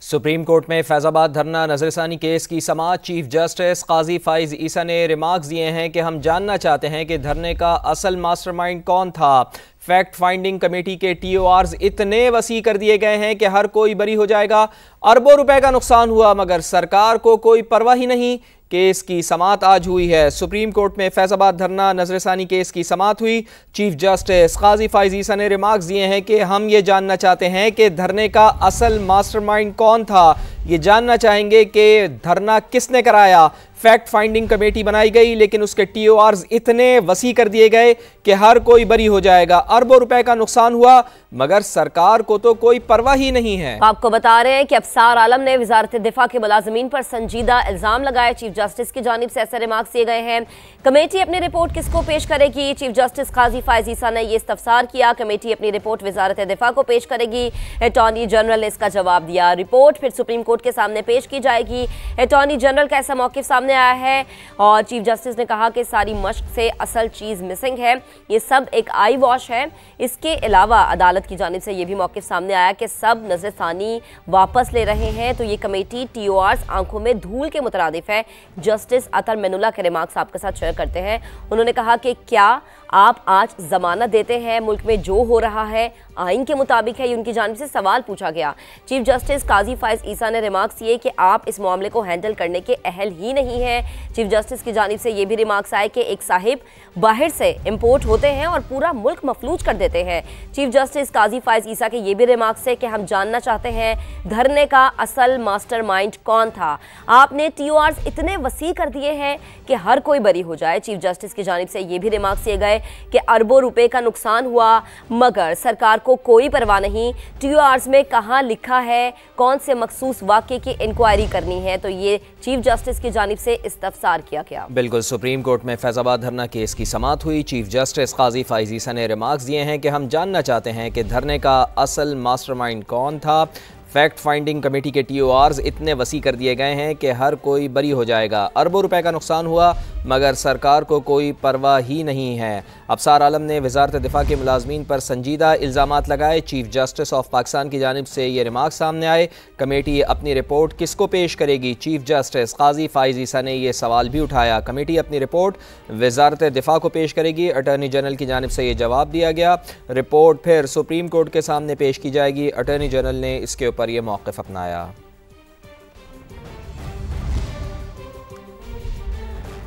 Supreme court में फैजाबाद धरना नजरसानी case की समाअत चीफ जस्टिस काजी फाइज ईसा ने रिमार्क्स दिए हैं कि हम जानना चाहते हैं कि धरने का असल मास्टरमाइंड कौन था। फैक्ट फाइंडिंग कमेटी के TORs इतने वसी कर दिए गए हैं कि हर कोई बरी हो जाएगा। अरबों रुपए का नुकसान हुआ मगर सरकार को कोई परवाह ही नहीं। केस की समाअत आज हुई है। सुप्रीम कोर्ट में फैजाबाद धरना नजरसानी केस की समाअत हुई। चीफ जस्टिस काजी फाइज ईसा ने रिमार्क्स दिए हैं कि हम ये जानना चाहते हैं कि धरने का असल मास्टरमाइंड कौन था। ये जानना चाहेंगे कि धरना किसने कराया। फैक्ट फाइंडिंग कमेटी बनाई गई लेकिन उसके TORs इतने वसी कर दिए गए कि हर कोई बरी हो जाएगा। अरबों रुपए का नुकसान हुआ मगर सरकार को तो कोई परवाह ही नहीं है। आपको बता रहे हैं कि अफसार आलम ने वजारत दिफा के मुलाजमीन पर संजीदा इल्जाम लगाए। चीफ जस्टिस की जानिब से ऐसे रिमार्क्स दिए गए हैं। कमेटी अपनी रिपोर्ट किसको पेश करेगी? चीफ जस्टिस काजी फाइज ईसा ने यह इस्तफसार किया। कमेटी अपनी रिपोर्ट वजारत दिफा को पेश करेगी। अटॉर्नी जनरल ने इसका जवाब दिया। रिपोर्ट फिर सुप्रीम कोर्ट के सामने पेश की जाएगी। अटॉर्नी जनरल का ऐसा मौक़िफ़ सामने आया है और चीफ जस्टिस ने कहा कि सारी मश्क से असल चीज मिसिंग है, ये सब एक आई वॉश है। इसके अलावा अदालत की जानिब से यह भी मौक़िफ़ सामने आया कि सब नजरसानी वापस ले रहे हैं तो ये कमेटी TORs आंखों में धूल के मुतरादिफ है। जस्टिस अतर मेनुल्लाह के रिमार्क्स आपके साथ शेयर करते हैं। उन्होंने कहा कि क्या आप आज जमानत देते हैं? मुल्क में जो हो रहा है आइन के मुताबिक है? ये उनकी जानिब से सवाल पूछा गया। चीफ जस्टिस काजी फाइज ईसा ने रिमार्क्स दिए कि आप इस मामले को हैंडल करने के अहल ही नहीं हैं। चीफ जस्टिस की जानिब से ये भी रिमार्क्स आए कि एक साहिब बाहर से इंपोर्ट होते हैं और पूरा मुल्क मफलूज कर देते हैं। चीफ जस्टिस काजी फाइज ईसा के ये भी रिमार्क्स है कि हम जानना चाहते हैं धरने का असल मास्टरमाइंड कौन था। आपने TORs इतने वसी कर दिए हैं कि हर कोई बरी हो जाए। चीफ जस्टिस की जानिब से ये भी रिमार्क्स दिए गए कि अरबों रुपए का नुकसान हुआ मगर सरकार को कोई परवाह नहीं। TORs में कहाँ लिखा है कौन से मखसूस वाक़े की इंक्वायरी करनी है, तो ये चीफ जस्टिस की जानिब से इस्तफसार किया गया। बिल्कुल, सुप्रीम कोर्ट में फैजाबाद धरना केस की समाअत हुई। चीफ जस्टिस काजी फाइज ईसा ने रिमार्क्स दिए हैं कि हम जानना चाहते हैं कि धरने का असल मास्टरमाइंड कौन था। फैक्ट फाइंडिंग कमेटी के TORs इतने वसी कर दिए गए हैं कि हर कोई बरी हो जाएगा। अरबों रुपए का नुकसान हुआ मगर सरकार को कोई परवाह ही नहीं है। अफसार आलम ने वजारत दिफा के मुलाजमीन पर संजीदा इल्ज़ामात लगाए। चीफ जस्टिस ऑफ पाकिस्तान की जानिब से ये रिमार्क सामने आए। कमेटी अपनी रिपोर्ट किसको पेश करेगी? चीफ जस्टिस काजी फाइज ईसा ने यह सवाल भी उठाया। कमेटी अपनी रिपोर्ट वजारत दिफा को पेश करेगी। अटॉर्नी जनरल की जानिब से ये जवाब दिया गया। रिपोर्ट फिर सुप्रीम कोर्ट के सामने पेश की जाएगी। अटॉर्नी जनरल ने इसके ऊपर यह मौक़िफ़ अपनाया।